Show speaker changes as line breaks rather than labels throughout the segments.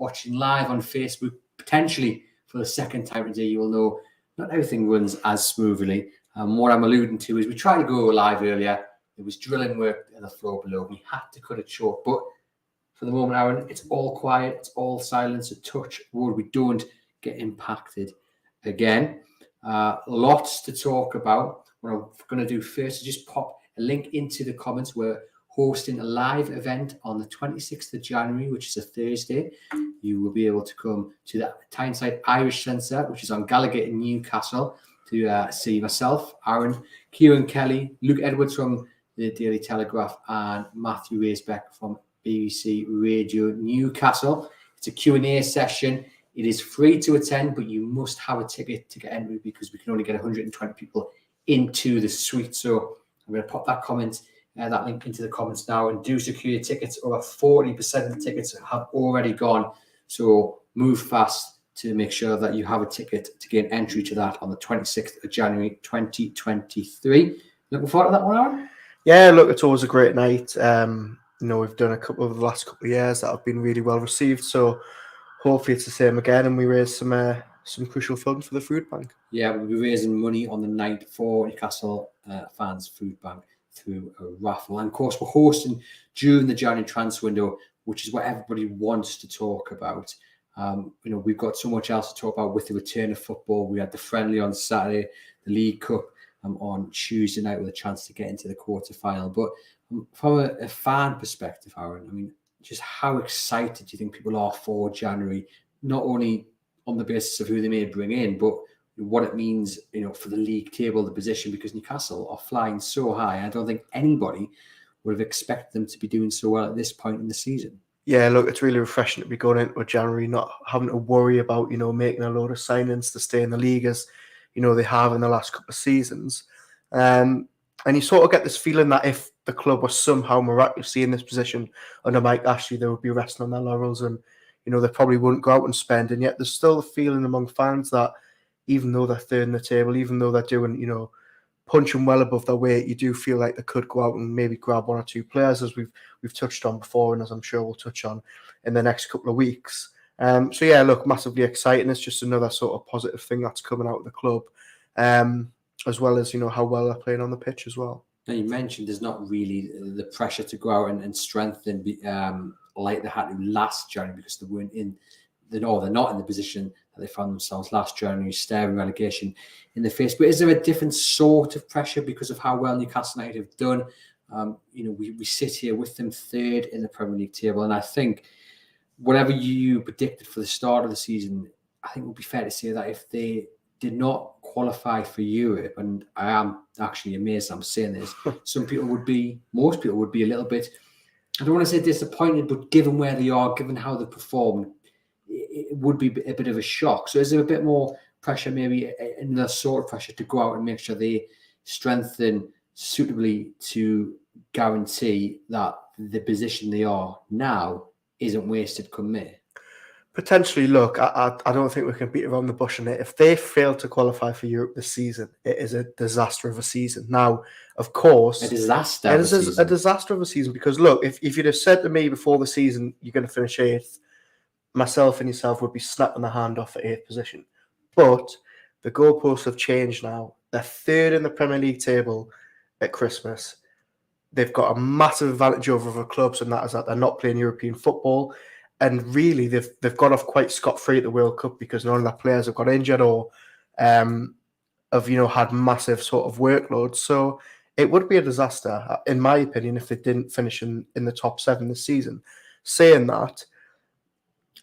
watching live on Facebook, potentially for the second time today, you will know not everything runs as smoothly. What I'm alluding to is we tried to go live earlier. There was drilling work on the floor below. We had to cut it short. But for the moment, Aaron, it's all quiet. It's all silence. A touch wood. We don't get impacted again. Lots to talk about. What I'm going to do first is just pop a link into the comments. We're hosting a live event on the 26th of January, which is a Thursday. You will be able to come to the Tyneside Irish Centre, which is on Gallagher in Newcastle, to see myself, Aaron, Kieran Kelly, Luke Edwards from the Daily Telegraph, and Matthew Raisbeck from BBC Radio Newcastle. It's a Q&A session. It is free to attend, but you must have a ticket to get entry because we can only get 120 people into the suite. So I'm going to pop that link into the comments now, and do secure your tickets. Over 40% of the tickets have already gone. So move fast to make sure that you have a ticket to gain entry to that on the 26th of January 2023. Looking forward to that one, Aaron?
Yeah, look, it's always a great night. We've done a couple over the last couple of years that have been really well received. So hopefully it's the same again, and we raise some crucial funds for the food bank.
Yeah, we'll be raising money on the night for Newcastle fans food bank through a raffle. And of course, we're hosting during the January transfer window, which is what everybody wants to talk about. We've got so much else to talk about with the return of football. We had the friendly on Saturday, the League Cup on Tuesday night with a chance to get into the quarterfinal. But from a fan perspective, Aaron, just how excited do you think people are for January? Not only on the basis of who they may bring in, but what it means, for the league table, the position, because Newcastle are flying so high. I don't think anybody would have expected them to be doing so well at this point in the season.
Yeah, look, it's really refreshing to be going into January, not having to worry about, making a load of signings to stay in the league as, they have in the last couple of seasons. And you sort of get this feeling that if the club was somehow miraculously in this position under Mike Ashley, they would be resting on their laurels and, they probably wouldn't go out and spend. And yet there's still a feeling among fans that even though they're third in the table, even though they're doing, punching well above their weight, you do feel like they could go out and maybe grab one or two players, as we've touched on before, and as I'm sure we'll touch on in the next couple of weeks. So yeah, look, massively exciting. It's just another sort of positive thing that's coming out of the club, as well as how well they're playing on the pitch as well.
Now, you mentioned there's not really the pressure to go out and strengthen like they had to last January, because they weren't they're not in the position that they found themselves last January, staring relegation in the face. But is there a different sort of pressure because of how well Newcastle United have done? We sit here with them third in the Premier League table, and I think whatever you predicted for the start of the season, I think it would be fair to say that if they did not qualify for Europe, and I am actually amazed I'm saying this, most people would be a little bit, I don't want to say disappointed, but given where they are, given how they performed, it would be a bit of a shock. So is there a bit more pressure, maybe another sort of pressure, to go out and make sure they strengthen suitably to guarantee that the position they are now isn't wasted come May?
Potentially. Look, I don't think we can beat around the bush on it. If they fail to qualify for Europe this season, it is a disaster of a season. Now, of course,
a disaster
of a season, because look, if you'd have said to me before the season you're going to finish 8th, myself and yourself would be snapping the hand off at 8th position. But the goalposts have changed now. They're third in the Premier League table at Christmas. They've got a massive advantage over other clubs, and that is that they're not playing European football. And really, they've got off quite scot-free at the World Cup because none of their players have got injured or have had massive sort of workloads. So it would be a disaster, in my opinion, if they didn't finish in the top 7 this season. Saying that,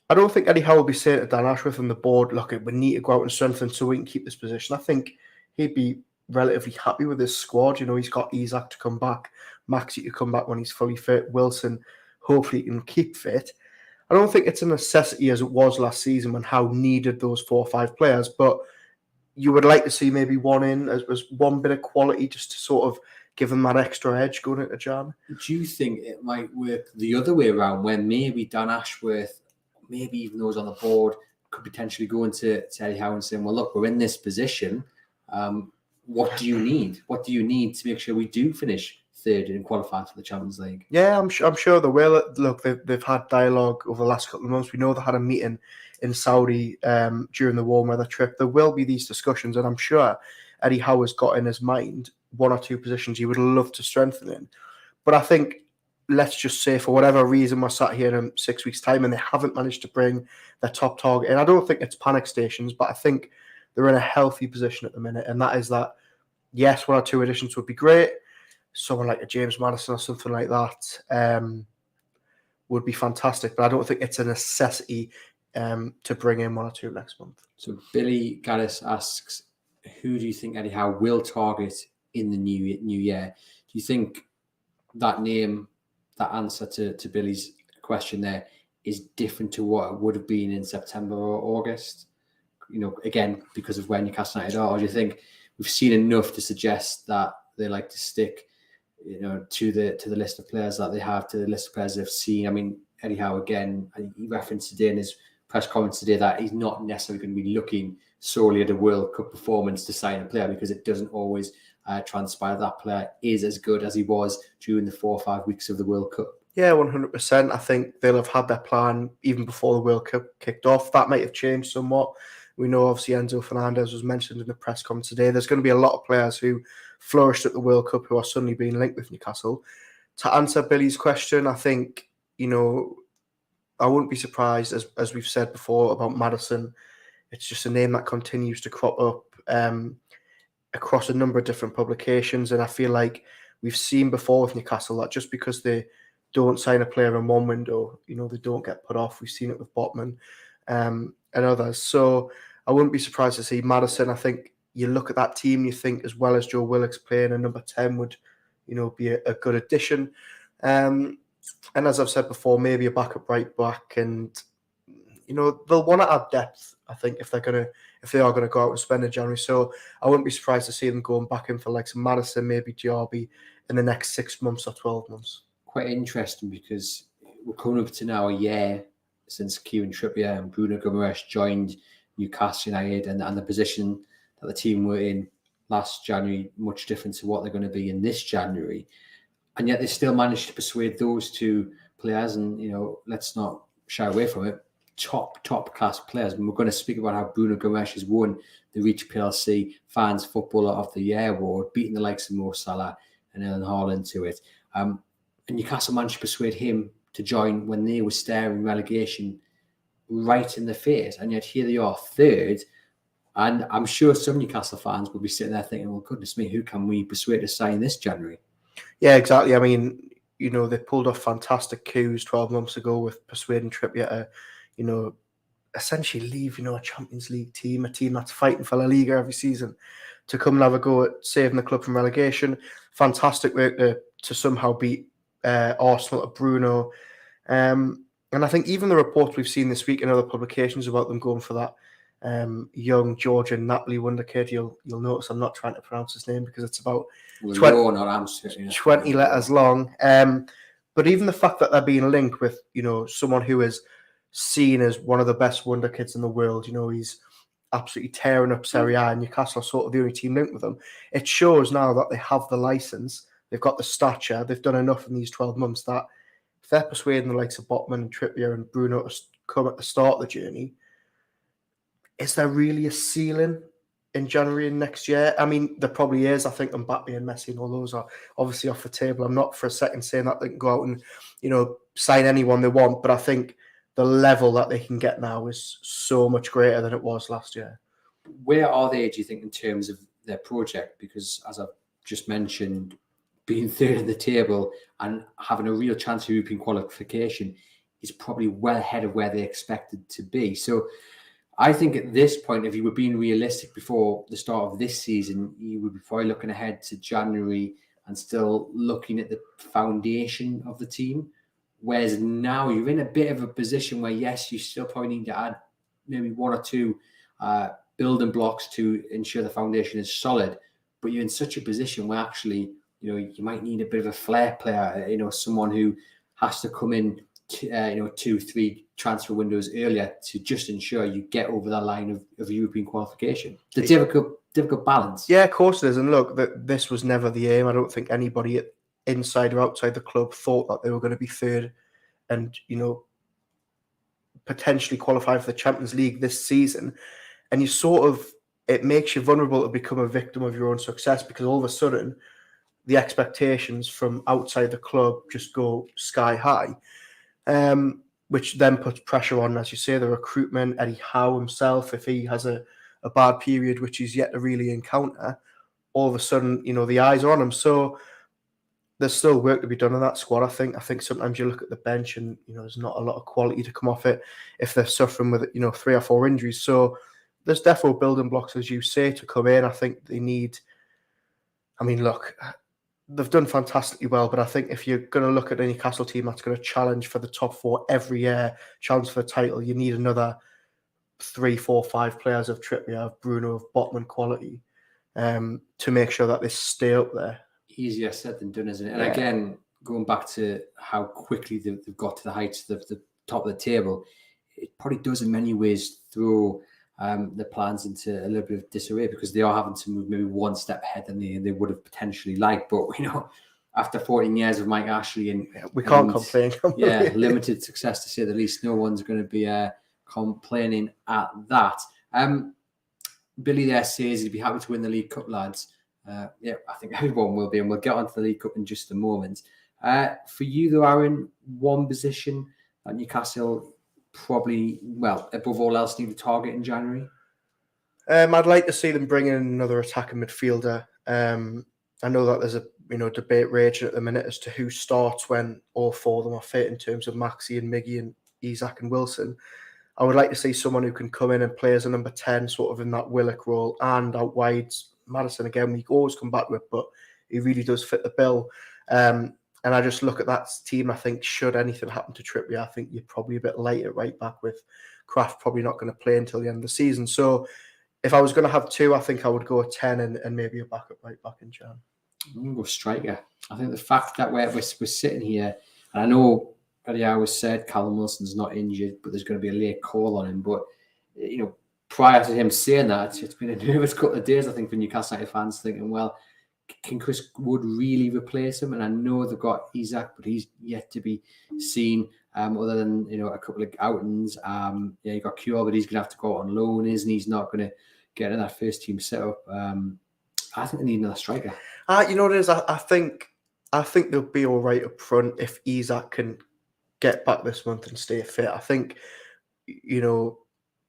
I don't think Eddie Howe will be saying to Dan Ashworth and the board, look, we need to go out and strengthen so we can keep this position. I think he'd be relatively happy with his squad. He's got Isak to come back, Maxi to come back when he's fully fit, Wilson, hopefully he can keep fit. I don't think it's a necessity as it was last season when Howe needed those 4 or 5 players, but you would like to see maybe one in as one bit of quality just to sort of give them that extra edge going into Jan.
Do you think it might work the other way around, when maybe Dan Ashworth, maybe even those on the board, could potentially go into Eddie Howe and saying, well, look, we're in this position. What do you need? What do you need to make sure we do finish third and qualifying for the Champions League.
Yeah, I'm sure they will. Look, they've had dialogue over the last couple of months. We know they had a meeting in Saudi during the warm weather trip. There will be these discussions, and I'm sure Eddie Howe has got in his mind one or two positions he would love to strengthen in. But I think, let's just say, for whatever reason, we're sat here in 6 weeks' time and they haven't managed to bring their top target. And I don't think it's panic stations, but I think they're in a healthy position at the minute. And that is that, yes, one or two additions would be great. Someone like a James Maddison or something like that would be fantastic. But I don't think it's a necessity to bring in one or two next month.
So Billy Gaddis asks, who do you think Eddie Howe will target in the new year? Do you think that name, that answer to Billy's question there is different to what it would have been in September or August? Again, because of where Newcastle United are, or do you think we've seen enough to suggest that they like to stick, to the list of players that they have, to the list of players they've seen? I mean, Eddie Howe, again, he referenced today in his press comments today that he's not necessarily going to be looking solely at a World Cup performance to sign a player, because it doesn't always transpire that player is as good as he was during the 4 or 5 weeks of the World Cup.
Yeah, 100%. I think they'll have had their plan even before the World Cup kicked off. That might have changed somewhat. We know, obviously, Enzo Fernandez was mentioned in the press conference today. There's going to be a lot of players who flourished at the World Cup who are suddenly being linked with Newcastle. To answer Billy's question, I think, I wouldn't be surprised, as we've said before about Maddison. It's just a name that continues to crop up across a number of different publications. And I feel like we've seen before with Newcastle that just because they don't sign a player in one window, they don't get put off. We've seen it with Botman and others. So I wouldn't be surprised to see Maddison. I think you look at that team, you think, as well as Joe Willock's playing, a number 10 would, be a good addition. And as I've said before, maybe a backup right back, and they'll want to add depth, I think, if they are going to go out and spend in January. So I wouldn't be surprised to see them going back in for like some Maddison, maybe Diaby in the next 6 months or 12 months.
Quite interesting, because we're coming up to now a year since Kieran Trippier and Bruno Guimaraes joined Newcastle United, and the position that the team were in last January, much different to what they're going to be in this January. And yet they still managed to persuade those two players, and, let's not shy away from it, top class players. And we're going to speak about how Bruno Guimaraes has won the Reach PLC Fans Footballer of the Year award, beating the likes of Mo Salah and Erling Haaland to it. And Newcastle managed to persuade him to join when they were staring relegation right in the face. And yet here they are, third. And I'm sure some Newcastle fans will be sitting there thinking, well, goodness me, who can we persuade to sign this January?
Yeah, exactly. I mean, they pulled off fantastic coups 12 months ago with persuading Trippier to, essentially leave, a Champions League team, a team that's fighting for La Liga every season, to come and have a go at saving the club from relegation. Fantastic work to somehow beat Arsenal at Bruno. And I think even the reports we've seen this week in other publications about them going for that young Georgian Napoli wonder kid, you'll notice I'm not trying to pronounce his name because it's about 20 letters long. But even the fact that they're being linked with, someone who is seen as one of the best wonder kids in the world, he's absolutely tearing up Serie A, and Newcastle are sort of the only team linked with them. It shows now that they have the license, they've got the stature, they've done enough in these 12 months that if they're persuading the likes of Botman and Trippier and Bruno to come at the start of the journey, is there really a ceiling in January and next year? I mean, there probably is. I think Mbappe and Messi and all those are obviously off the table. I'm not for a second saying that they can go out and, sign anyone they want, but I think the level that they can get now is so much greater than it was last year.
Where are they, do you think, in terms of their project? Because as I've just mentioned, being third in the table and having a real chance of European qualification is probably well ahead of where they expected to be. So I think at this point, if you were being realistic before the start of this season, you would be probably looking ahead to January and still looking at the foundation of the team. Whereas now you're in a bit of a position where, yes, you still probably need to add maybe one or two building blocks to ensure the foundation is solid. But you're in such a position where actually, you might need a bit of a flair player, someone who has to come in, 2-3 transfer windows earlier to just ensure you get over that line of European qualification. The difficult balance.
Yeah, of course it is. And look, this was never the aim. I don't think anybody inside or outside the club thought that they were going to be third and, potentially qualify for the Champions League this season. And it makes you vulnerable to become a victim of your own success, because all of a sudden the expectations from outside the club just go sky high, which then puts pressure on, as you say, the recruitment. Eddie Howe himself, if he has a bad period, which he's yet to really encounter, all of a sudden, the eyes are on him. So there's still work to be done in that squad, I think. I think sometimes you look at the bench and, there's not a lot of quality to come off it if they're suffering with, 3 or 4 injuries. So there's definitely building blocks, as you say, to come in. I think they need... look, they've done fantastically well, but I think if you're going to look at any Newcastle team that's going to challenge for the top 4 every year, challenge for the title, you need another 3, 4, 5 players of Trippier, of Bruno, of Botman quality to make sure that they stay up there.
Easier said than done, isn't it? And again, going back to how quickly they've got to the heights of the top of the table, it probably does in many ways throw the plans into a little bit of disarray, because they are having to move maybe one step ahead than they would have potentially liked. But after 14 years of Mike Ashley and
we can't complain.
Limited success to say the least, no one's going to be complaining at that. Billy there says he'd be happy to win the League Cup, lads. I think everyone will be, and we'll get on to the League Cup in just a moment. For you, though, Aaron, one position at Newcastle probably, above all else, need to target in January?
I'd like to see them bring in another attacking midfielder. I know that there's a debate raging at the minute as to who starts when all 4 of them are fit, in terms of Maxi and Miggy and Isak and Wilson. I would like to see someone who can come in and play as a number 10, sort of in that Willock role, and out wide. Maddison, again, we always come back to it, but he really does fit the bill. And I just look at that team. I think, should anything happen to Trippier, I think you're probably a bit late at right back, with Kraft probably not going to play until the end of the season. So if I was going to have 2, I think I would go a 10 and maybe a backup right back in Jan.
I'm going to go striker. I think the fact that we're sitting here, and I know Eddie Howe said Callum Wilson's not injured, but there's going to be a late call on him. But, prior to him saying that, it's been a nervous couple of days, I think, for Newcastle United fans, thinking, well, can Chris Wood really replace him? And I know they've got Isak, but he's yet to be seen, other than, a couple of outings. You got Cure, but he's going to have to go out on loan, isn't he? He's not going to get in that first team setup. I think they need another striker.
You know what it is? I think they'll be all right up front if Isak can get back this month and stay fit. I think,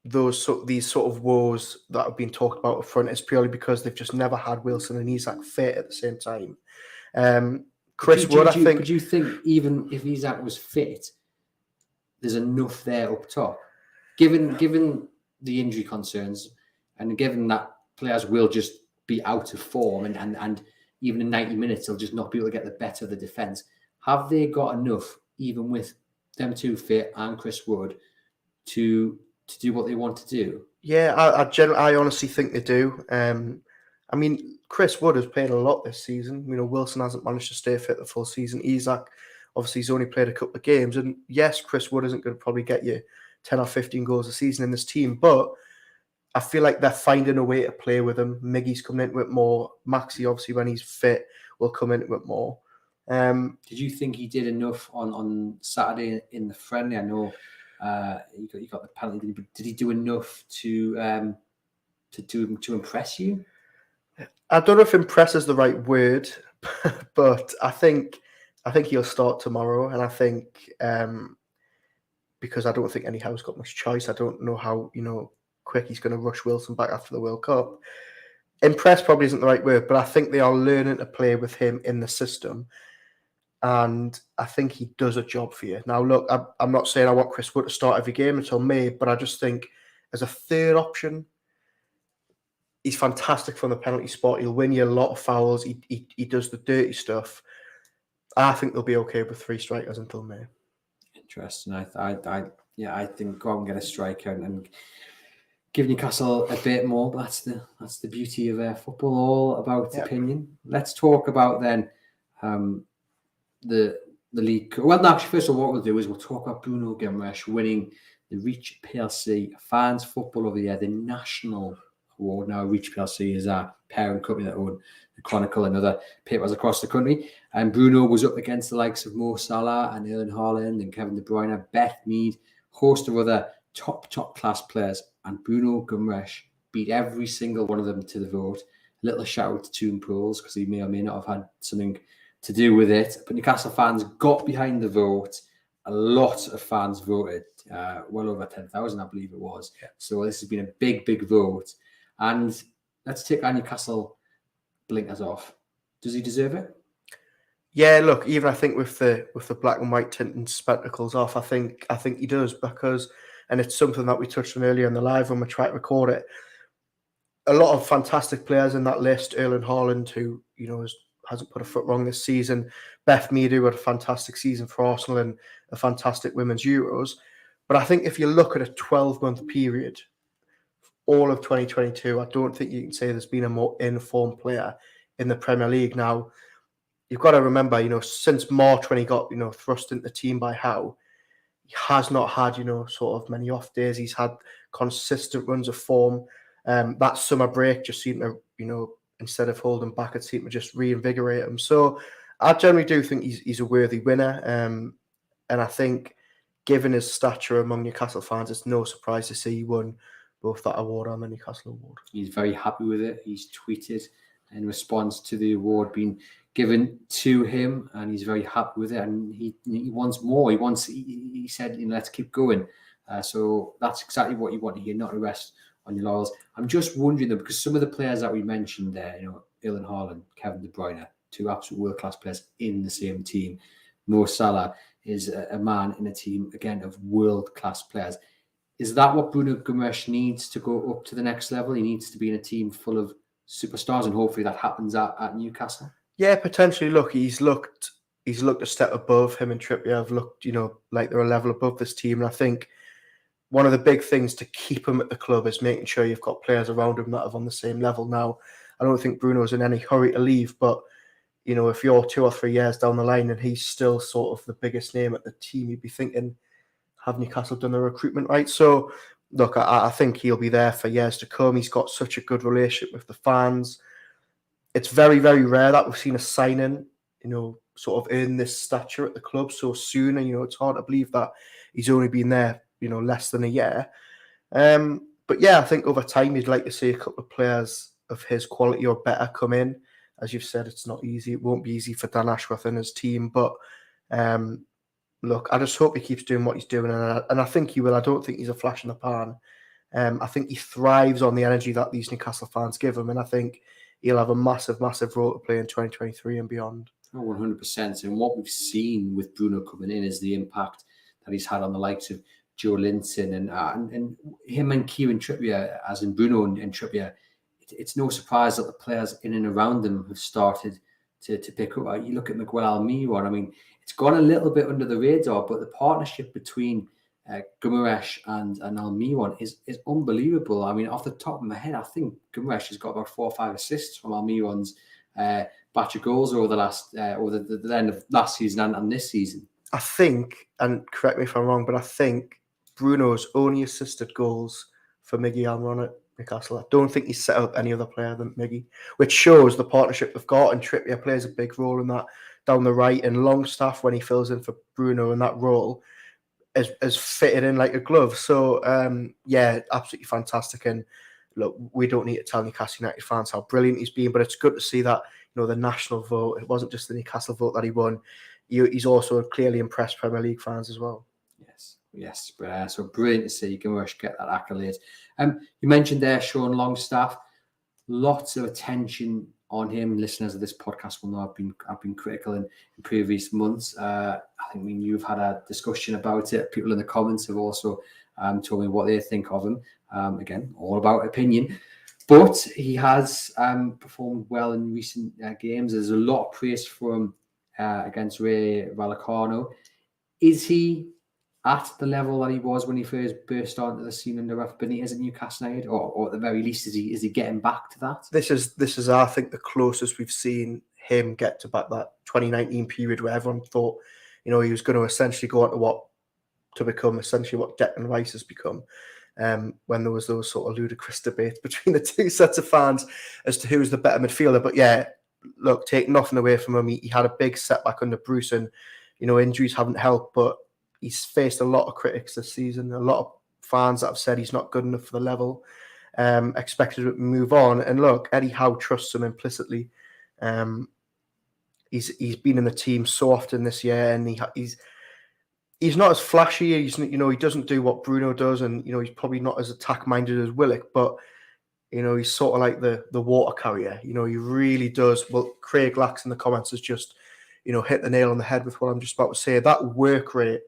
these sort of woes that have been talked about up front is purely because they've just never had Wilson and Isak fit at the same time. Chris Wood, I think...
Could you think, even if Isak was fit, there's enough there up top? Given the injury concerns, and given that players will just be out of form, and even in 90 minutes, they'll just not be able to get the better of the defence, have they got enough, even with them 2 fit and Chris Wood, to do what they want to do?
Yeah, I honestly think they do. Chris Wood has played a lot this season. Wilson hasn't managed to stay fit the full season. Isak, obviously, he's only played a couple of games. And yes, Chris Wood isn't going to probably get you 10 or 15 goals a season in this team, but I feel like they're finding a way to play with him. Miggy's coming into it more. Maxi, obviously, when he's fit, will come into it more.
Did you think he did enough on Saturday in the friendly? I know you got the penalty, but did he do enough to impress you?
I don't know if impress is the right word, but I think he'll start tomorrow, and I think because I don't think Eddie Howe's got much choice. I don't know how quick he's going to rush Wilson back after the World Cup. Impress probably isn't the right word, but I think they are learning to play with him in the system. And I think he does a job for you. Now, look, I'm not saying I want Chris Wood to start every game until May, but I just think as a third option, he's fantastic from the penalty spot. He'll win you a lot of fouls. He does the dirty stuff. I think they'll be okay with 3 strikers until May.
Interesting. I think go out and get a striker and give Newcastle a bit more. But that's the beauty of football, all about opinion. Let's talk about then the league. Well, no, actually, first of all, what we'll do is we'll talk about Bruno Guimaraes winning the Reach PLC Fans Football of the Year, the National award now. Reach PLC is our parent company that own the Chronicle and other papers across the country. And Bruno was up against the likes of Mo Salah and Erling Haaland and Kevin De Bruyne, Beth Mead, host of other top class players. And Bruno Guimaraes beat every single one of them to the vote. A little shout out to Toon Pools because he may or may not have had something to do with it. But Newcastle fans got behind the vote. A lot of fans voted, well over 10,000, I believe it was. Yeah. So this has been a big vote. And let's take our Newcastle blinkers off. Does he deserve it?
Yeah, look, even I think with the black and white tint and spectacles off, I think he does, because, and it's something that we touched on earlier in the live when we tried to record it. A lot of fantastic players in that list. Erling Haaland, who hasn't put a foot wrong this season. Beth Mead, who had a fantastic season for Arsenal and a fantastic Women's Euros. But I think if you look at a 12-month period, all of 2022, I don't think you can say there's been a more informed player in the Premier League. Now, you've got to remember, since March when he got, thrust into the team by Howe, he has not had, sort of many off days. He's had consistent runs of form. That summer break just seemed to, instead of holding back, it seemed to just reinvigorate him. So I generally do think he's a worthy winner. And I think, given his stature among Newcastle fans, it's no surprise to see he won both that award and the Newcastle award.
He's very happy with it. He's tweeted in response to the award being given to him, and he's very happy with it. And he wants more. He said, let's keep going. So that's exactly what you want to hear, not a rest on your laurels. I'm just wondering though, because some of the players that we mentioned there, Erling Haaland, Kevin De Bruyne, two absolute world-class players in the same team. Mo Salah is a man in a team, again, of world-class players. Is that what Bruno Guimaraes needs to go up to the next level? He needs to be in a team full of superstars, and hopefully that happens at Newcastle.
Yeah, potentially. Look, he's looked a step above. Him and Trippier have looked, like they're a level above this team. And I think one of the big things to keep him at the club is making sure you've got players around him that are on the same level. Now, I don't think Bruno's in any hurry to leave, but if you're 2 or 3 years down the line and he's still sort of the biggest name at the team, you'd be thinking, have Newcastle done the recruitment right? So, look, I think he'll be there for years to come. He's got such a good relationship with the fans. It's very, very rare that we've seen a signing, sort of in this stature at the club so soon. And, it's hard to believe that he's only been there, less than a year. But yeah, I think over time you'd like to see a couple of players of his quality or better come in. As you've said, it's not easy. It won't be easy for Dan Ashworth and his team. But look, I just hope he keeps doing what he's doing. And I think he will. I don't think he's a flash in the pan. I think he thrives on the energy that these Newcastle fans give him. And I think he'll have a massive role to play in 2023 and beyond.
Oh, 100%. And what we've seen with Bruno coming in is the impact that he's had on the likes of Joe Linton and him and Kieran Trippier, as in Bruno and Trippier. It's no surprise that the players in and around them have started to pick up. You look at Miguel Almiron. I mean, it's gone a little bit under the radar, but the partnership between Guimaraes and Almiron is unbelievable. I mean, off the top of my head, I think Guimaraes has got about 4 or 5 assists from Almiron's batch of goals over the end of last season and this season.
I think, and correct me if I'm wrong, but I think Bruno's only assisted goals for Miggy Almiron at Newcastle. I don't think he's set up any other player than Miggy, which shows the partnership they've got, and Trippier plays a big role in that down the right, and Longstaff, when he fills in for Bruno in that role, is fitted in like a glove. So, yeah, absolutely fantastic. And look, we don't need to tell Newcastle United fans how brilliant he's been, but it's good to see that, the national vote, it wasn't just the Newcastle vote that he won. He's also clearly impressed Premier League fans as well.
Yes. So brilliant to see Guimaraes get that accolade. You mentioned there Sean Longstaff. Lots of attention on him. Listeners of this podcast will know I've been critical in previous months. I think you've had a discussion about it. People in the comments have also told me what they think of him. Again, all about opinion. But he has performed well in recent games. There's a lot of praise for him against Rayo Vallecano. Is he at the level that he was when he first burst onto the scene under Rafa Benitez at Newcastle United, or at the very least, is he getting back to that?
This is I think the closest we've seen him get to back that 2019 period where everyone thought, he was going to essentially go on to become essentially what Declan Rice has become. when there was those sort of ludicrous debates between the two sets of fans as to who was the better midfielder. But yeah, look, take nothing away from him. He had a big setback under Bruce, and injuries haven't helped, but he's faced a lot of critics this season. A lot of fans that have said he's not good enough for the level, expected to move on. And look, Eddie Howe trusts him implicitly. He's been in the team so often this year, and he's not as flashy. He doesn't do what Bruno does, and he's probably not as attack minded as Willock, but he's sort of like the water carrier. He really does. Well, Craig Lax in the comments has just hit the nail on the head with what I'm just about to say. That work rate,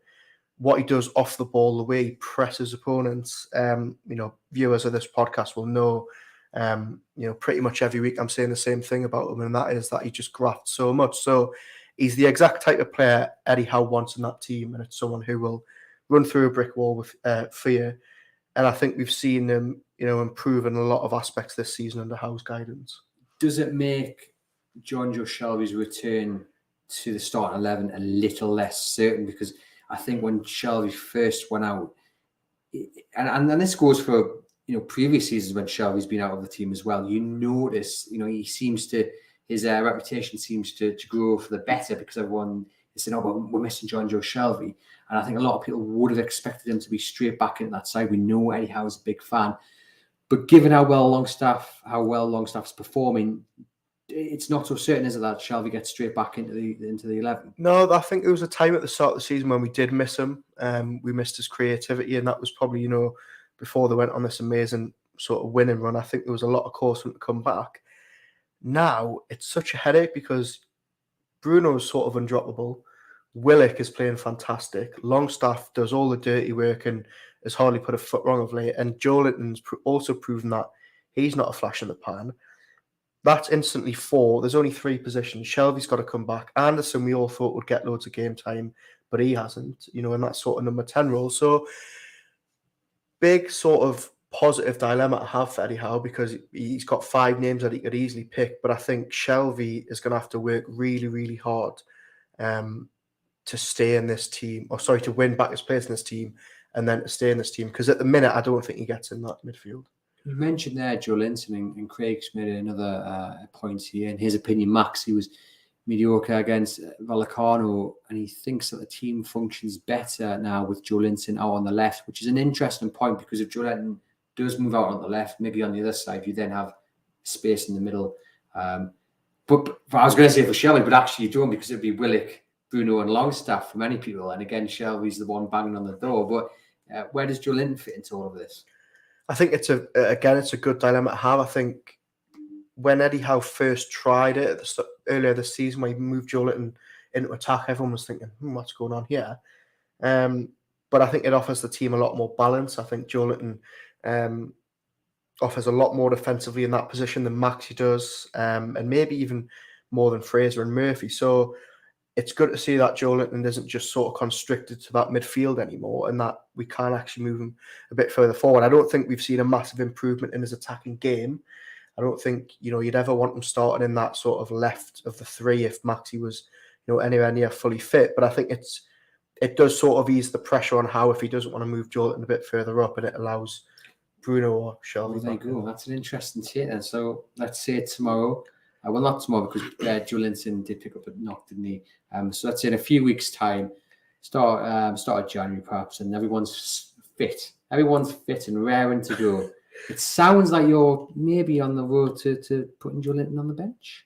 what he does off the ball, the way he presses opponents. Viewers of this podcast will know. Pretty much every week I'm saying the same thing about him, and that is that he just grafts so much. So he's the exact type of player Eddie Howe wants in that team, and it's someone who will run through a brick wall with fear. And I think we've seen him, improve in a lot of aspects this season under Howe's guidance.
Does it make John Joe Shelvey's return to the starting 11 a little less certain? Because I think when Shelvey first went out, and this goes for previous seasons when Shelvey's been out of the team as well, you notice, he seems to, his reputation seems to grow for the better, because everyone is saying, but we're missing John Joe Shelvey. And I think a lot of people would have expected him to be straight back into that side. We know Eddie Howe's a big fan. But given how well Longstaff's performing, it's not so certain, is it, that Shelvey gets straight back into the 11?
No, I think there was a time at the start of the season when we did miss him. We missed his creativity, and that was probably, before they went on this amazing sort of winning run. I think there was a lot of cause for him to come back. Now, it's such a headache because Bruno's sort of undroppable. Willock is playing fantastic. Longstaff does all the dirty work and has hardly put a foot wrong of late. And Joe Linton's also proven that he's not a flash in the pan. That's instantly 4. There's only 3 positions. Shelvey's got to come back. Anderson, we all thought would get loads of game time, but he hasn't, in that sort of number 10 role. So big sort of positive dilemma to have for Eddie Howe, because he's got 5 names that he could easily pick. But I think Shelvey is going to have to work really, really hard to stay in this team, to win back his place in this team, and then to stay in this team. Because at the minute, I don't think he gets in that midfield.
You mentioned there Joe Linton, and Craig's made another point here. In his opinion, Maxi was mediocre against Vallecano, and he thinks that the team functions better now with Joe Linton out on the left, which is an interesting point, because if Joe Linton does move out on the left, maybe on the other side, you then have space in the middle. But I was going to say for Shelvey, but actually you don't, because it'd be Willock, Bruno and Longstaff for many people. And again, Shelvey's the one banging on the door. But where does Joe Linton fit into all of this?
I think it's a good dilemma to have. I think when Eddie Howe first tried it earlier this season, when he moved Joe Linton into attack, everyone was thinking, what's going on here? But I think it offers the team a lot more balance. I think Joe Linton offers a lot more defensively in that position than Maxi does, and maybe even more than Fraser and Murphy. So it's good to see that Joe Linton isn't just sort of constricted to that midfield anymore, and that we can actually move him a bit further forward. I don't think we've seen a massive improvement in his attacking game. I don't think you'd ever want him starting in that sort of left of the 3 if Maxi was anywhere near fully fit. But I think it does sort of ease the pressure on Howe if he doesn't want to move Joe Linton a bit further up, and it allows Bruno or Shelvey.
There you go. That's an interesting take. And so let's say tomorrow. Well, not tomorrow, because Joe Linton did pick up a knock, didn't he? So let's say in a few weeks' time, start of January perhaps, and everyone's fit. Everyone's fit and raring to go. It sounds like you're maybe on the road to putting Joe Linton on the bench.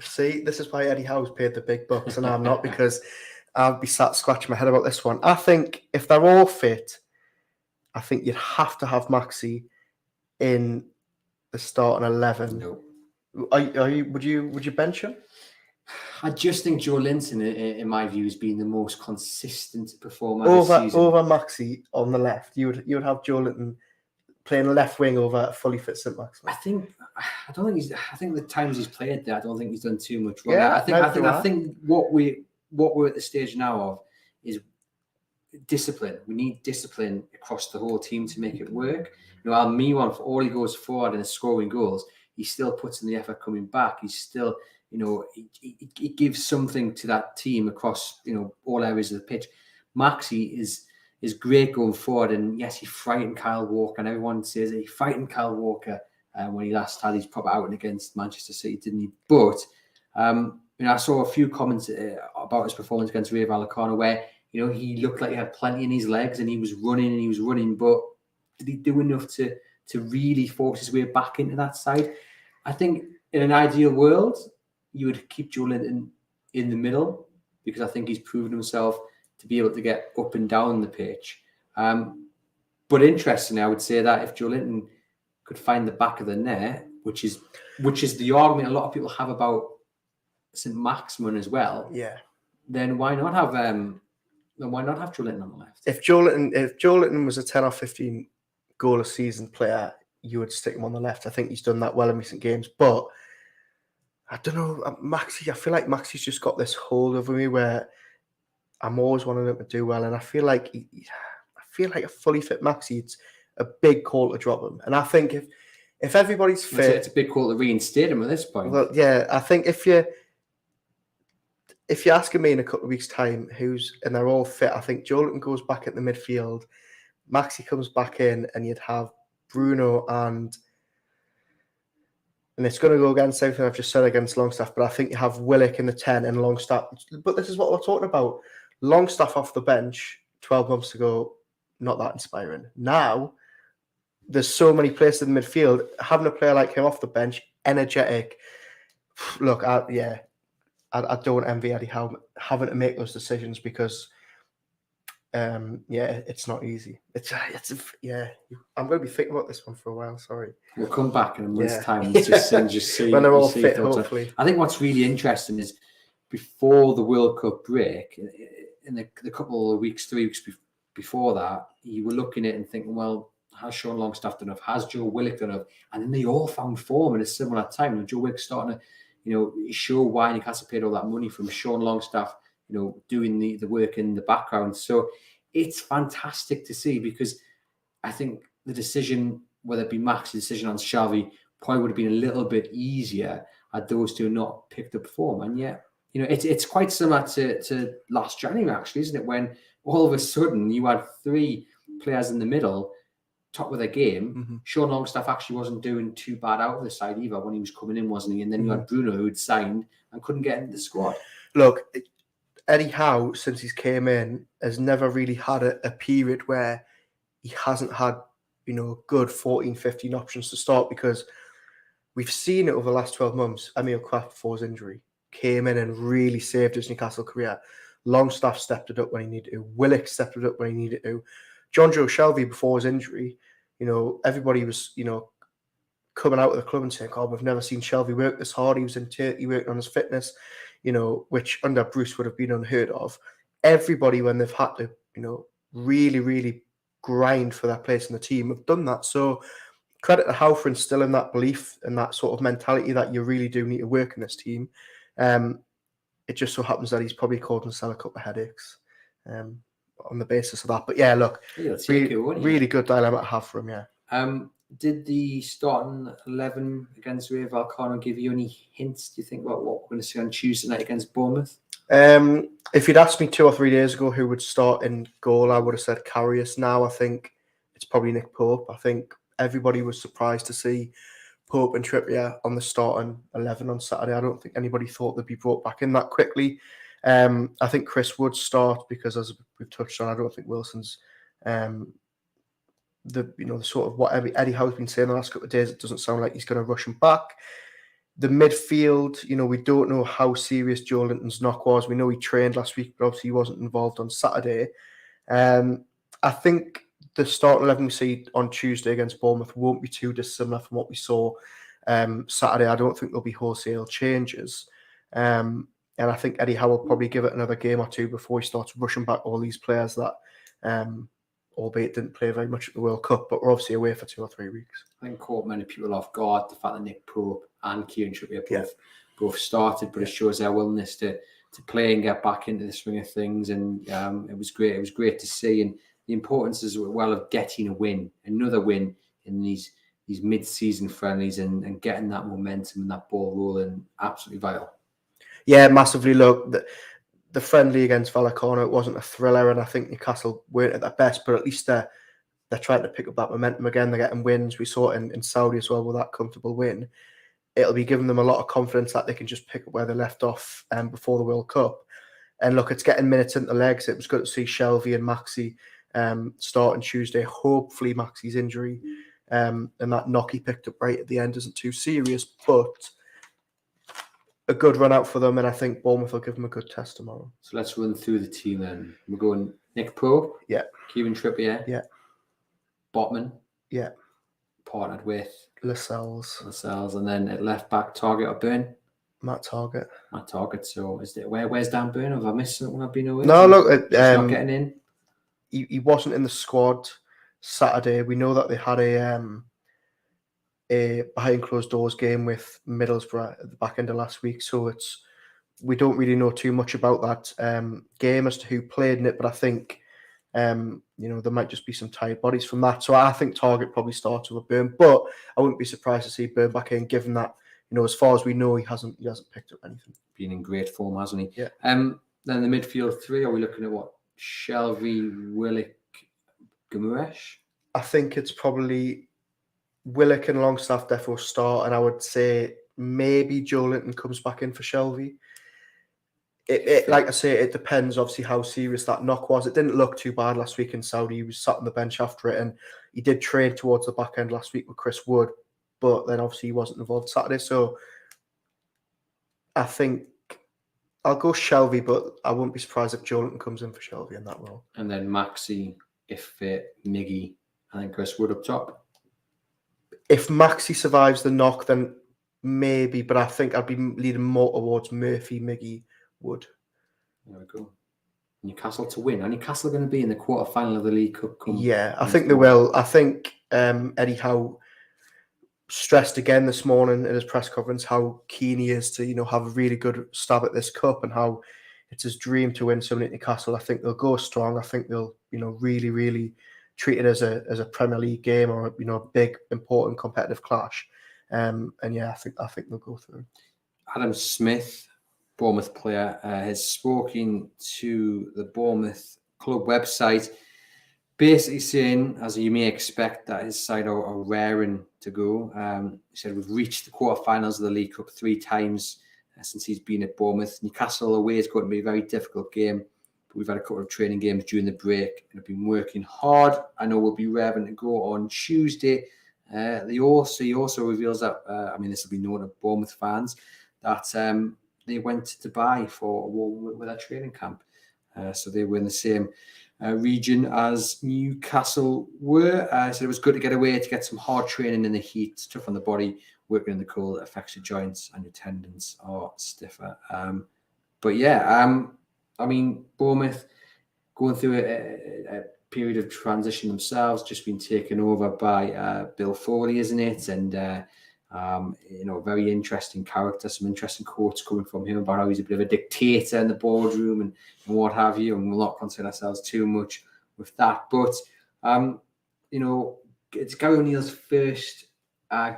See, this is why Eddie Howe's paid the big bucks and I'm not, because I'll be sat scratching my head about this one. I think if they're all fit, I think you'd have to have Maxi in the starting 11.
No.
Would you bench him?
I just think Joe Linton, in my view, has been the most consistent performer this season.
Over Maxi on the left. You would have Joe Linton playing left wing over a fully fit St. Maximin.
I think the times he's played there, I don't think he's done too much wrong.
Yeah,
I think what we're at the stage now of is discipline. We need discipline across the whole team to make it work. Almiron, for all he goes forward and is scoring goals, he still puts in the effort coming back. He's still, it gives something to that team across, all areas of the pitch. Maxi is is great going forward. And yes, he frightened Kyle Walker, and everyone says he frightened Kyle Walker when he last had his proper outing against Manchester City, didn't he? But I saw a few comments about his performance against Rayo Vallecano where he looked like he had plenty in his legs and he was running, but did he do enough to really force his way back into that side? I think in an ideal world, you would keep Joe Linton in the middle because I think he's proven himself to be able to get up and down the pitch. But interestingly, I would say that if Joe Linton could find the back of the net, which is the argument a lot of people have about St. Maximin as well.
Yeah.
Then why not have Joe Linton on the left?
If Joe Linton was a 10 or 15 goal a season player, you would stick him on the left. I think he's done that well in recent games, but I don't know, Maxi. I feel like Maxi's just got this hold over me where I'm always wanting him to do well, and I feel like a fully fit Maxi, it's a big call to drop him. And I think if everybody's fit,
it's a big call to reinstate him at this point.
Well, yeah, I think if you're asking me in a couple of weeks' time and they're all fit, I think Joe Linton goes back at the midfield, Maxi comes back in, and you'd have Bruno and it's going to go against everything I've just said against Longstaff, but I think you have Willock in the 10 and Longstaff. But this is what we're talking about. Longstaff off the bench 12 months ago, not that inspiring. Now, there's so many places in the midfield. Having a player like him off the bench, energetic. Look, I don't envy Eddie Howe having to make those decisions because, it's not easy. I'm going to be thinking about this one for a while. Sorry.
We'll come back in a month's time and just see
when they're all fit. Hopefully,
I think what's really interesting is before the World Cup break, in the couple of weeks, 3 weeks before that, you were looking at it and thinking, well, has Sean Longstaff done enough? Has Joe Willock done enough? And then they all found form at a similar time. And Joe Willock's starting to, show why Newcastle paid all that money from Sean Longstaff, doing the work in the background. So it's fantastic to see because I think the decision, whether it be Max's decision on Xavi, probably would have been a little bit easier had those two not picked up form. And yet, it's quite similar to last January, actually, isn't it? When all of a sudden you had 3 players in the middle, top of their game.
Mm-hmm.
Sean Longstaff actually wasn't doing too bad out of the side either when he was coming in, wasn't he? And then you had Bruno, who'd signed and couldn't get into the squad.
Look, Eddie Howe, since he's came in, has never really had a period where he hasn't had, good 14, 15 options to start because we've seen it over the last 12 months. Emil Kraft, before his injury, came in and really saved his Newcastle career. Longstaff stepped it up when he needed to. Willock stepped it up when he needed to. John Joe Shelby, before his injury, everybody was, coming out of the club and saying, "Oh, we've never seen Shelby work this hard." He was in Turkey working on his fitness, which under Bruce would have been unheard of. Everybody, when they've had to, really, really grind for that place in the team, have done that. So credit to Howe for instilling that belief and that sort of mentality that you really do need to work in this team. It just so happens that he's probably caused himself a couple of headaches on the basis of that. But yeah, look, really good dilemma to have for him, yeah.
Did the starting 11 against Rayo Vallecano give you any hints, do you think, about what we're going to see on Tuesday night against Bournemouth?
If you'd asked me 2 or 3 days ago who would start in goal, I would have said Karius. Now I think it's probably Nick Pope. I think everybody was surprised to see Pope and Trippier on the starting 11 on Saturday. I don't think anybody thought they'd be brought back in that quickly. I think Chris would start because, as we've touched on, I don't think Wilson's the sort of what Eddie Howe's been saying the last couple of days. It doesn't sound like he's going to rush him back. The midfield, we don't know how serious Joe Linton's knock was. We know he trained last week, but obviously he wasn't involved on Saturday. I think the starting 11 we see on Tuesday against Bournemouth won't be too dissimilar from what we saw Saturday. I don't think there'll be wholesale changes. And I think Eddie Howe will probably give it another game or two before he starts rushing back all these players that, albeit didn't play very much at the World Cup, but we're obviously away for 2 or 3 weeks.
I think caught many people off guard, the fact that Nick Pope and Kieran Trippier both started, but it shows their willingness to play and get back into the swing of things. And it was great. It was great to see. And the importance as well of getting a win, another win in these mid-season friendlies and getting that momentum and that ball rolling, absolutely vital.
Yeah, massively. Look, the friendly against Vallecano, it wasn't a thriller, and I think Newcastle weren't at their best, but at least they're trying to pick up that momentum again. They're getting wins. We saw it in Saudi as well with that comfortable win. It'll be giving them a lot of confidence that they can just pick up where they left off before the World Cup. And look, it's getting minutes into legs. It was good to see Shelvey and Maxi starting Tuesday. Hopefully Maxi's injury and that knock he picked up right at the end isn't too serious, but a good run out for them, and I think Bournemouth will give them a good test tomorrow.
So let's run through the team then. We're going Nick Pope.
Yeah.
Kieran Trippier.
Yeah.
Botman.
Yeah.
Partnered with
Lascelles.
And then at left back, Target or Burn?
Matt Target.
So is it where's Dan Burn? Have I missed something when I've been away?
No, look,
not getting in.
He wasn't in the squad Saturday. We know that they had a behind closed doors game with Middlesbrough at the back end of last week, so we don't really know too much about that game as to who played in it, but I think there might just be some tired bodies from that. So I think Target probably starts with Burn, but I wouldn't be surprised to see Burn back in, given that as far as we know, he hasn't picked up anything.
Been in great form, hasn't he?
Yeah.
Then the midfield three, are we looking at what? Shelvey, Willock, Guimaraes? I
think it's probably Willock and Longstaff defo start, and I would say maybe Joe Linton comes back in for Shelvey. It like I say, it depends obviously how serious that knock was. It didn't look too bad last week in Saudi. He was sat on the bench after it, and he did trade towards the back end last week with Chris Wood, but then obviously he wasn't involved Saturday. So I think I'll go Shelvey, but I wouldn't be surprised if Joe Linton comes in for Shelvey in that role.
And then Maxi, if fit, Miggy, and then Chris Wood up top.
If Maxi survives the knock, then maybe, but I think I'd be leading more towards Murphy, Miggy, Wood.
There we go. Newcastle to win. Are Newcastle going to be in the quarter-final of the League Cup?
Yeah, I think they will. I think Eddie Howe stressed again this morning in his press conference how keen he is to, have a really good stab at this cup and how it's his dream to win something at Newcastle. I think they'll go strong. I think they'll, really, really treat it as a Premier League game or a big, important, competitive clash. And yeah, I think they'll go through.
Adam Smith, Bournemouth player, has spoken to the Bournemouth club website, basically saying, as you may expect, that his side are raring to go. He said, we've reached the quarterfinals of the League Cup 3 times since he's been at Bournemouth. Newcastle away is going to be a very difficult game. But we've had a couple of training games during the break and have been working hard. I know we'll be raring to go on Tuesday. He also reveals that, this will be known to Bournemouth fans, that they went to Dubai with their training camp. So they were in the same region as Newcastle were. So it was good to get away, to get some hard training in the heat. It's tough on the body, working in the cold, it affects your joints and your tendons are stiffer. Bournemouth going through a period of transition themselves, just been taken over by Bill Foley, isn't it? And very interesting character, some interesting quotes coming from him about how he's a bit of a dictator in the boardroom and what have you, and we'll not concern ourselves too much with that. But, it's Gary O'Neill's first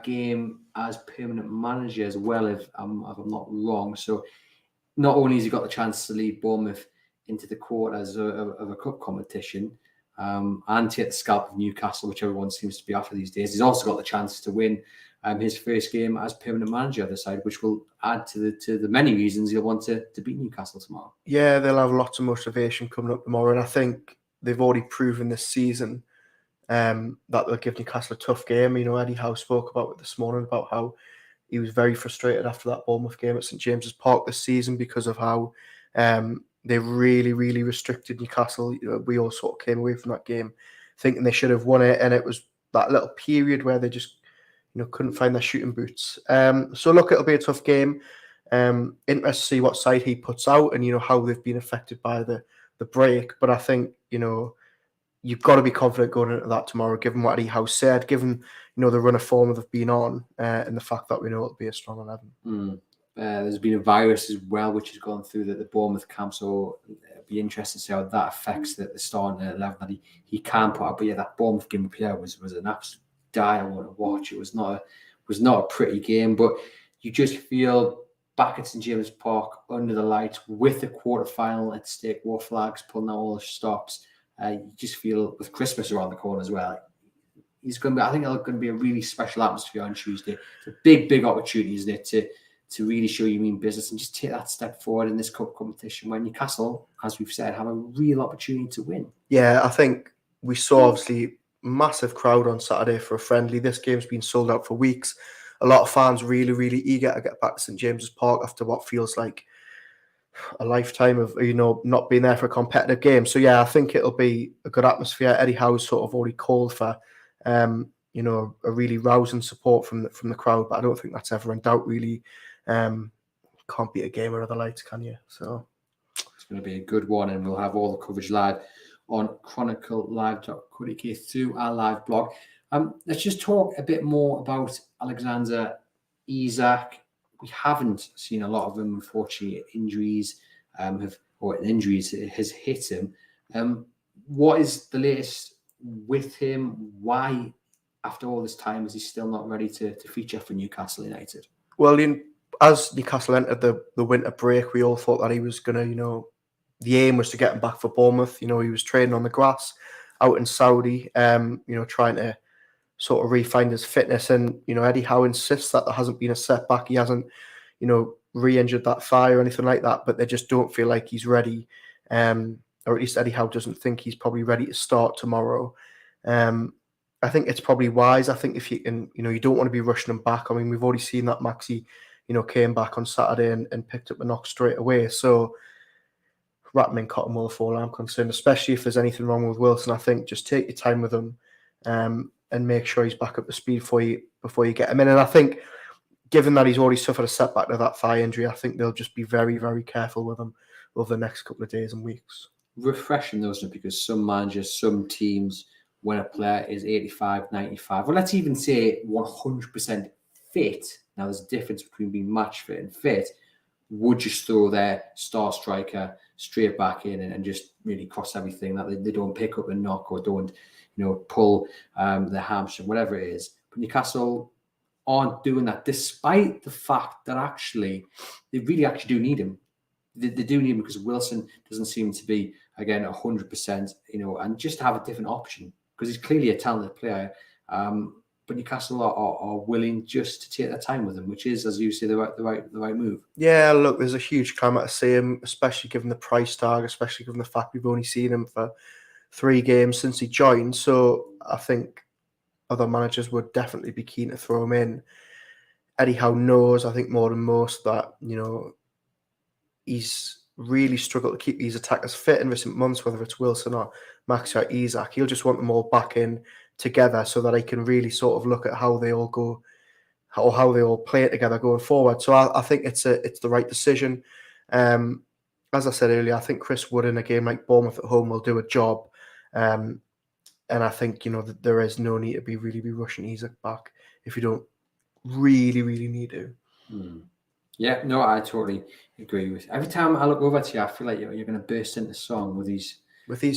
game as permanent manager as well, if I'm not wrong. So not only has he got the chance to lead Bournemouth into the quarters of a cup competition and take the scalp of Newcastle, which everyone seems to be after these days, he's also got the chance to win his first game as permanent manager of the side, which will add to the many reasons he'll want to beat Newcastle tomorrow. Yeah,
they'll have lots of motivation coming up tomorrow, and I think they've already proven this season that they'll give Newcastle a tough game. Eddie Howe spoke about it this morning, about how he was very frustrated after that Bournemouth game at St James's Park this season because of how they really, really restricted Newcastle. We all sort of came away from that game thinking they should have won it, and it was that little period where they just couldn't find their shooting boots. So look, it'll be a tough game. Interesting to see what side he puts out and how they've been affected by the break. But I think you've got to be confident going into that tomorrow, given what Eddie Howe said, given the run of form they've been on, and the fact that we know it'll be a strong 11.
There's been a virus as well which has gone through the Bournemouth camp, so it'll be interesting to see how that affects the starting 11 that he can put up. But yeah, that Bournemouth game was an absolute dire one to watch. It was not a pretty game, but you just feel back at St James's Park under the lights with the quarter-final at stake, war flags, pulling out all the stops. You just feel with Christmas around the corner as well. He's going to be. I think it's going to be a really special atmosphere on Tuesday. It's a big opportunity, isn't it, to really show you mean business and just take that step forward in this cup competition when Newcastle, as we've said, have a real opportunity to win.
Yeah, I think we saw obviously massive crowd on Saturday for a friendly. This game's been sold out for weeks. A lot of fans really eager to get back to St James's Park after what feels like a lifetime of not being there for a competitive game. So yeah, I think it'll be a good atmosphere. Eddie Howe's sort of already called for a really rousing support from the crowd, but I don't think that's ever in doubt really. Can't beat a game under the lights, can you? So
it's going to be a good one, and we'll have all the coverage live on chroniclelive.co.uk through our live blog. Let's just talk a bit more about Alexander Isak. We haven't seen a lot of him, unfortunately. Injuries has hit him. What is the latest with him? Why, after all this time, is he still not ready to feature for Newcastle United?
Well, as Newcastle entered the winter break, we all thought that he was going to, the aim was to get him back for Bournemouth. He was training on the grass out in Saudi, trying to sort of re-find his fitness. And, Eddie Howe insists that there hasn't been a setback. He hasn't, re-injured that thigh or anything like that, but they just don't feel like he's ready. Or at least Eddie Howe doesn't think he's probably ready to start tomorrow. I think it's probably wise. I think if you can, you don't want to be rushing him back. I mean, we've already seen that Maxi, came back on Saturday and picked up a knock straight away. So wrap him in cotton wool for all I'm concerned, especially if there's anything wrong with Wilson. I think just take your time with him and make sure he's back up to speed before you get him in. And I think, given that he's already suffered a setback to that thigh injury, I think they'll just be very, very careful with him over the next couple of days and weeks. Refreshing,
those, because some managers, some teams, when a player is 85, 95, well, let's even say 100% fit. Now, there's a difference between being match fit and fit. Would just throw their star striker straight back in and just really cross everything, that they don't pick up a knock or don't, pull their hamstring, whatever it is. But Newcastle aren't doing that, despite the fact that actually they really actually do need him. They do need him because Wilson doesn't seem to be, again, 100%, and just have a different option because he's clearly a talented player. But Newcastle are willing just to take their time with him, which is, as you say, the right move.
Yeah, look, there's a huge climate to see him, especially given the price tag, especially given the fact we've only seen him for 3 games since he joined. So I think other managers would definitely be keen to throw him in. Eddie Howe knows, I think more than most, that he's really struggled to keep these attackers fit in recent months, whether it's Wilson or Max or Isak. He'll just want them all back in together so that he can really sort of look at how they all go, or how they all play together going forward. So I think it's the right decision. As I said earlier, I think Chris Wood in a game like Bournemouth at home will do a job. And I think, that there is no need to be rushing Isak back if you don't really need to.
Yeah, no, I totally agree with you. Every time I look over to you, I feel like you're going to burst into song with these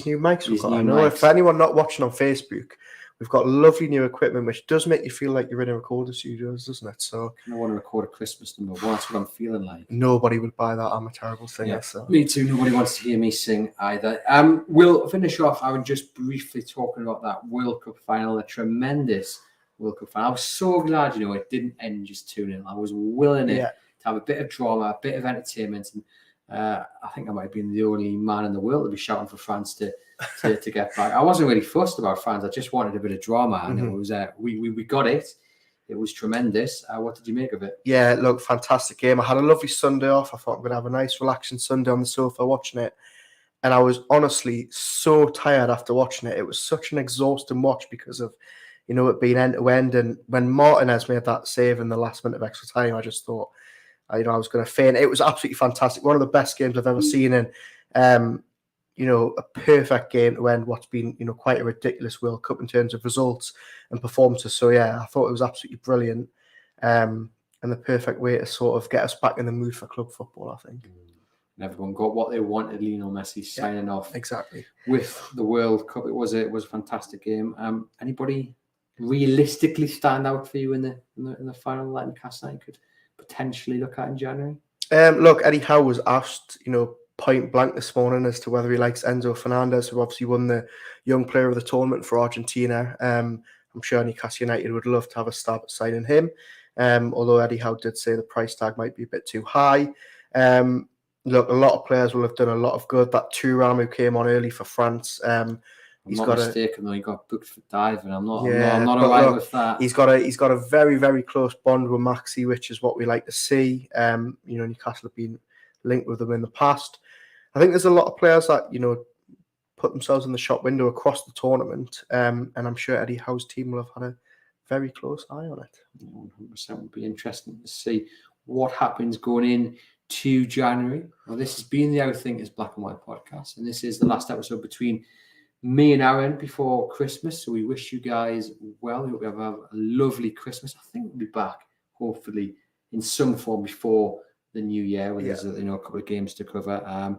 new mics we've got. I know if anyone not watching on Facebook, we've got lovely new equipment, which does make you feel like you're in a recording studio, doesn't it? So
I want to record a Christmas number. Well, that's what I'm feeling like.
Nobody would buy that. I'm a terrible singer.
Yeah,
so.
Me too. Nobody wants to hear me sing either. We'll finish off. I was just briefly talking about that World Cup final, a tremendous World Cup final. I was so glad, it didn't end just 2-0. I was willing to have a bit of drama, a bit of entertainment, and I think I might have been the only man in the world to be shouting for France to get back. I wasn't really fussed about France. I just wanted a bit of drama, and it was we got it. It was tremendous. What did you make of it?
Yeah, look, fantastic game. I had a lovely Sunday off. I thought I'm going to have a nice, relaxing Sunday on the sofa watching it, and I was honestly so tired after watching it. It was such an exhausting watch because of it being end to end. And when Martinez made that save in the last minute of extra time, I just thought, I was going to faint. It was absolutely fantastic. One of the best games I've ever seen, and a perfect game to end what's been quite a ridiculous World Cup in terms of results and performances. So yeah, I thought it was absolutely brilliant, and the perfect way to sort of get us back in the mood for club football, I think.
And everyone got what they wanted. Lionel Messi signing off
exactly
with the World Cup. It was a fantastic game. Anybody realistically stand out for you in the final that Newcastle could potentially look at in January?
Look, Eddie Howe was asked, point blank this morning as to whether he likes Enzo Fernandez, who obviously won the Young Player of the Tournament for Argentina. I'm sure Newcastle United would love to have a stab at signing him, although Eddie Howe did say the price tag might be a bit too high. Look, a lot of players will have done a lot of good. That Thuram who came on early for France,
He's not mistaken though. He got booked for diving. I'm not
but
alright
look,
with that.
He's got a very, very close bond with Maxi, which is what we like to see. Newcastle have been linked with them in the past. I think there's a lot of players that put themselves in the shop window across the tournament, and I'm sure Eddie Howe's team will have had a very close eye on it.
100% would be interesting to see what happens going in to January. Well, this has been the How Think Is Black and White podcast, and this is the last episode between me and Aaron before Christmas. So we wish you guys well. We hope you have a lovely Christmas. I think we'll be back, hopefully, in some form before the new year, when there's a couple of games to cover.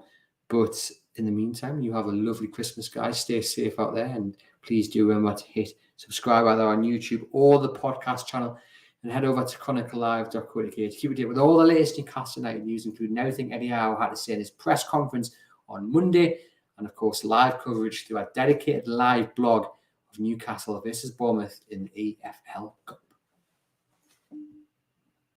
But in the meantime, you have a lovely Christmas, guys. Stay safe out there, and please do remember to hit subscribe either on YouTube or the podcast channel, and head over to chroniclelive.co.uk to keep updated with all the latest Newcastle United news, including everything Eddie Howe had to say in his press conference on Monday, and of course live coverage through our dedicated live blog of Newcastle versus Bournemouth in the EFL Cup.